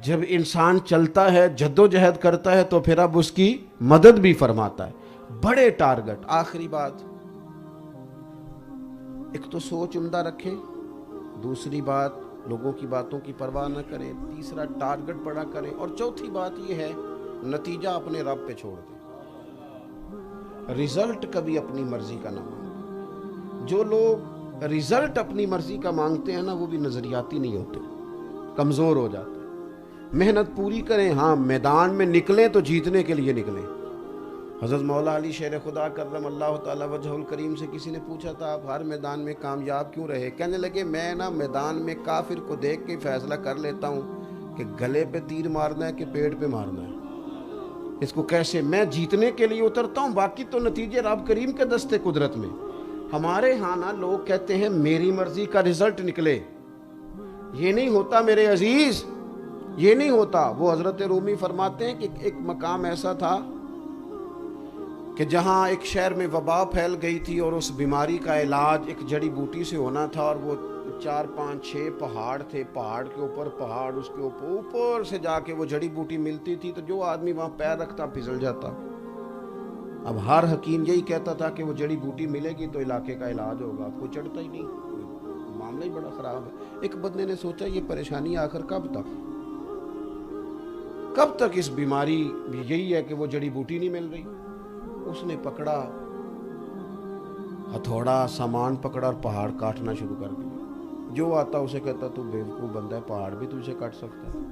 جب انسان چلتا ہے جدوجہد کرتا ہے تو پھر اب اس کی مدد بھی فرماتا ہے. بڑے ٹارگٹ. آخری بات، ایک تو سوچ عمدہ رکھیں، دوسری بات لوگوں کی باتوں کی پرواہ نہ کریں، تیسرا ٹارگٹ بڑا کریں، اور چوتھی بات یہ ہے نتیجہ اپنے رب پہ چھوڑ دیں. رزلٹ کبھی اپنی مرضی کا نہ مانگیں. جو لوگ رزلٹ اپنی مرضی کا مانگتے ہیں نا وہ بھی نظریاتی نہیں ہوتے، کمزور ہو جاتے ہیں. محنت پوری کریں، ہاں میدان میں نکلیں تو جیتنے کے لیے نکلیں. حضرت مولا علی شیر خدا کرم اللہ تعالی وجہ الکریم سے کسی نے پوچھا تھا آپ ہر میدان میں کامیاب کیوں رہے؟ کہنے لگے میں نا میدان میں کافر کو دیکھ کے فیصلہ کر لیتا ہوں کہ گلے پہ تیر مارنا ہے کہ پیٹ پہ مارنا ہے، اس کو کیسے میں جیتنے کے لیے اترتا ہوں، باقی تو نتیجے رب کریم کے دستے قدرت میں. ہمارے ہاں نا لوگ کہتے ہیں میری مرضی کا رزلٹ نکلے. یہ نہیں ہوتا میرے عزیز، یہ نہیں ہوتا. وہ حضرت رومی فرماتے ہیں کہ ایک مقام ایسا تھا کہ جہاں ایک شہر میں وبا پھیل گئی تھی اور اس بیماری کا علاج ایک جڑی بوٹی سے ہونا تھا، اور وہ 4 5 6 پہاڑ تھے، پہاڑ کے اوپر پہاڑ، اس کے اوپر سے جا کے وہ جڑی بوٹی ملتی تھی تو جو آدمی وہاں پیر رکھتا پھسل جاتا. اب ہر حکیم یہی کہتا تھا کہ وہ جڑی بوٹی ملے گی تو علاقے کا علاج ہوگا، کوئی چڑھتا ہی نہیں، معاملہ ہی بڑا خراب ہے. ایک بندے نے سوچا یہ پریشانی آخر کب تک اس بیماری یہی ہے کہ وہ جڑی بوٹی نہیں مل رہی. اس نے پکڑا ہتھوڑا، سامان پکڑا اور پہاڑ کاٹنا شروع کر دیا. جو آتا اسے کہتا تو بیوقوف بندہ ہے، پہاڑ بھی تجھے کاٹ سکتا ہے.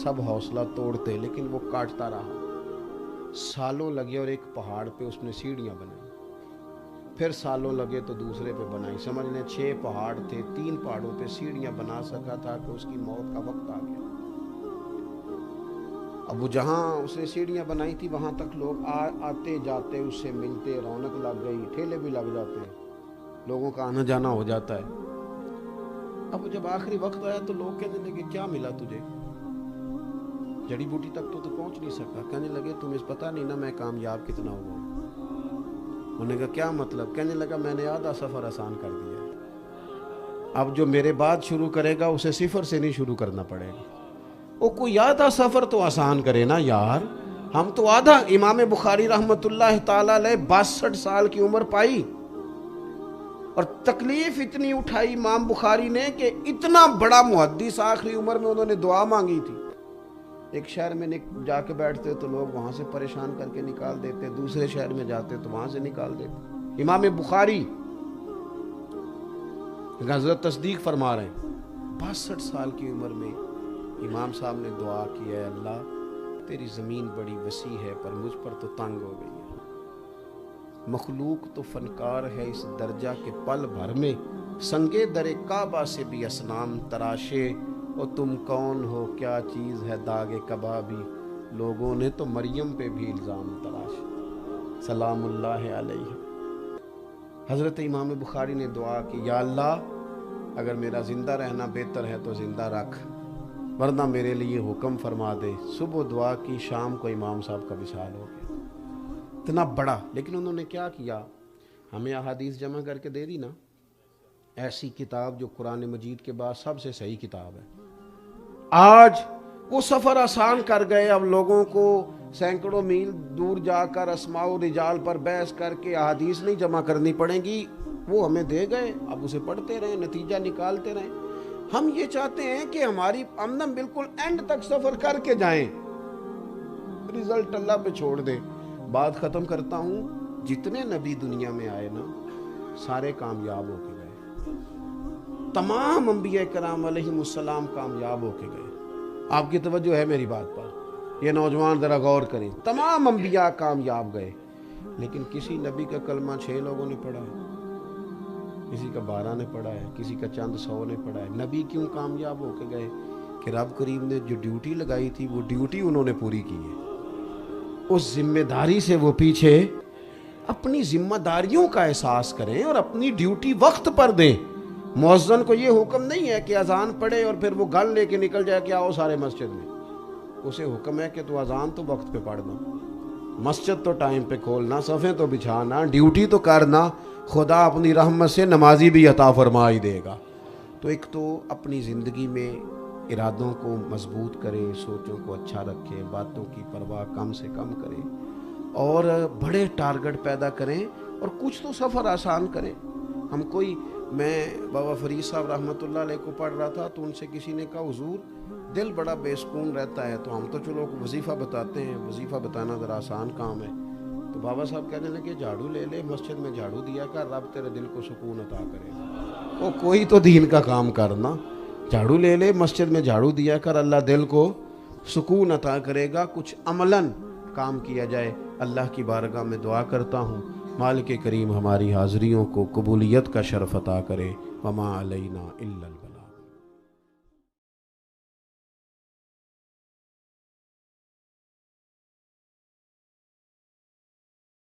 سب حوصلہ توڑتے لیکن وہ کاٹتا رہا. سالوں لگے اور ایک پہاڑ پہ اس نے سیڑھیاں بنائی، پھر سالوں لگے تو دوسرے پہ بنائی. سمجھ لیں 6 پہاڑ تھے، 3 پہاڑوں پہ سیڑھیاں بنا سکا تھا کہ اس کی موت کا وقت آ گیا. اب وہ جہاں اس نے سیڑھیاں بنائی تھی وہاں تک لوگ آتے جاتے، اس سے ملتے، رونق لگ گئی، ٹھیلے بھی لگ جاتے ہیں، لوگوں کا آنا جانا ہو جاتا ہے. اب جب آخری وقت آیا تو لوگ کہنے لگے کیا ملا تجھے؟ جڑی بوٹی تک تو پہنچ نہیں سکا. کہنے لگے تمہیں پتہ نہیں نا میں کامیاب کتنا ہوا. انہوں نے کہا کیا مطلب؟ کہنے لگا میں نے آدھا سفر آسان کر دیا ہے، اب جو میرے بعد شروع کرے گا اسے صفر سے نہیں شروع کرنا پڑے گا. وہ کوئی آدھا سفر تو آسان کرے نا یار. ہم تو آدھا. امام بخاری رحمت اللہ تعالی علیہ 62 سال کی عمر پائی اور تکلیف اتنی اٹھائی امام بخاری نے کہ اتنا بڑا محدث آخری عمر میں انہوں نے دعا مانگی تھی. ایک شہر میں جا کے بیٹھتے تو لوگ وہاں سے پریشان کر کے نکال دیتے، دوسرے شہر میں جاتے تو وہاں سے نکال دیتے. امام بخاری حضرت تصدیق فرما رہے ہیں 62 سال کی عمر میں امام صاحب نے دعا کی ہے اللہ تیری زمین بڑی وسیع ہے پر مجھ پر تو تنگ ہو گئی ہے. مخلوق تو فنکار ہے اس درجہ کے پل بھر میں سنگے در کعبہ سے بھی اصنام تراشے. اور تم کون ہو کیا چیز ہے داغ کبابی، لوگوں نے تو مریم پہ بھی الزام تراشے. سلام اللہ علیہ. حضرت امام بخاری نے دعا کی یا اللہ اگر میرا زندہ رہنا بہتر ہے تو زندہ رکھ، ورنہ میرے لیے حکم فرما دے. صبح دعا کی، شام کو امام صاحب کا وصال ہو گیا. اتنا بڑا. لیکن انہوں نے کیا کیا؟ ہمیں احادیث جمع کر کے دے دی نا، ایسی کتاب جو قرآن مجید کے بعد سب سے صحیح کتاب ہے. آج وہ سفر آسان کر گئے. اب لوگوں کو سینکڑوں میل دور جا کر اسماء و رجال پر بحث کر کے احادیث نہیں جمع کرنی پڑیں گی، وہ ہمیں دے گئے، اب اسے پڑھتے رہیں، نتیجہ نکالتے رہیں. ہم یہ چاہتے ہیں کہ ہماری آمدن بالکل اینڈ تک سفر کر کے جائیں، رزلٹ اللہ پہ چھوڑ دیں. بات ختم کرتا ہوں. جتنے نبی دنیا میں آئے نا سارے کامیاب ہو کے گئے. تمام انبیاء کرام علیہم السلام کامیاب ہو کے گئے. آپ کی توجہ ہے میری بات پر؟ یہ نوجوان ذرا غور کریں. تمام انبیاء کامیاب گئے لیکن کسی نبی کا کلمہ 6 لوگوں نے پڑھا ہے، کسی کا 12 نے پڑھا ہے، کسی کا چند 100 نے پڑھا ہے. نبی کیوں کامیاب ہو کے گئے؟ کہ رب کریم نے جو ڈیوٹی لگائی تھی وہ ڈیوٹی انہوں نے پوری کی ہے. اس ذمہ داری سے وہ پیچھے اپنی ذمہ داریوں کا احساس کریں اور اپنی ڈیوٹی وقت پر دیں. مؤذن کو یہ حکم نہیں ہے کہ اذان پڑھے اور پھر وہ گل لے کے نکل جائے کہ آؤ سارے مسجد میں. اسے حکم ہے کہ تو اذان تو وقت پہ پڑھنا، مسجد تو ٹائم پہ کھولنا، صفیں تو بچھانا، ڈیوٹی تو کرنا. خدا اپنی رحمت سے نمازی بھی عطا فرما ہی دے گا. تو ایک تو اپنی زندگی میں ارادوں کو مضبوط کرے، سوچوں کو اچھا رکھے، باتوں کی پرواہ کم سے کم کریں اور بڑے ٹارگٹ پیدا کریں اور کچھ تو سفر آسان کریں۔ ہم کوئی، میں بابا فرید صاحب رحمۃ اللہ علیہ کو پڑھ رہا تھا تو ان سے کسی نے کہا حضور دل بڑا بے سکون رہتا ہے، تو ہم تو چلو وظیفہ بتاتے ہیں، وظیفہ بتانا ذرا آسان کام ہے۔ تو بابا صاحب کہنے لگے جھاڑو لے لے، مسجد میں جھاڑو دیا کر، رب تیرے دل کو سکون عطا کرے گا۔ وہ کوئی تو دین کا کام کرنا، جھاڑو لے لے، مسجد میں جھاڑو دیا کر، اللہ دل کو سکون عطا کرے گا۔ کچھ عملاً کام کیا جائے۔ اللہ کی بارگاہ میں دعا کرتا ہوں مالک کریم ہماری حاضریوں کو قبولیت کا شرف عطا کرے۔ وما علینا الا البلاغ۔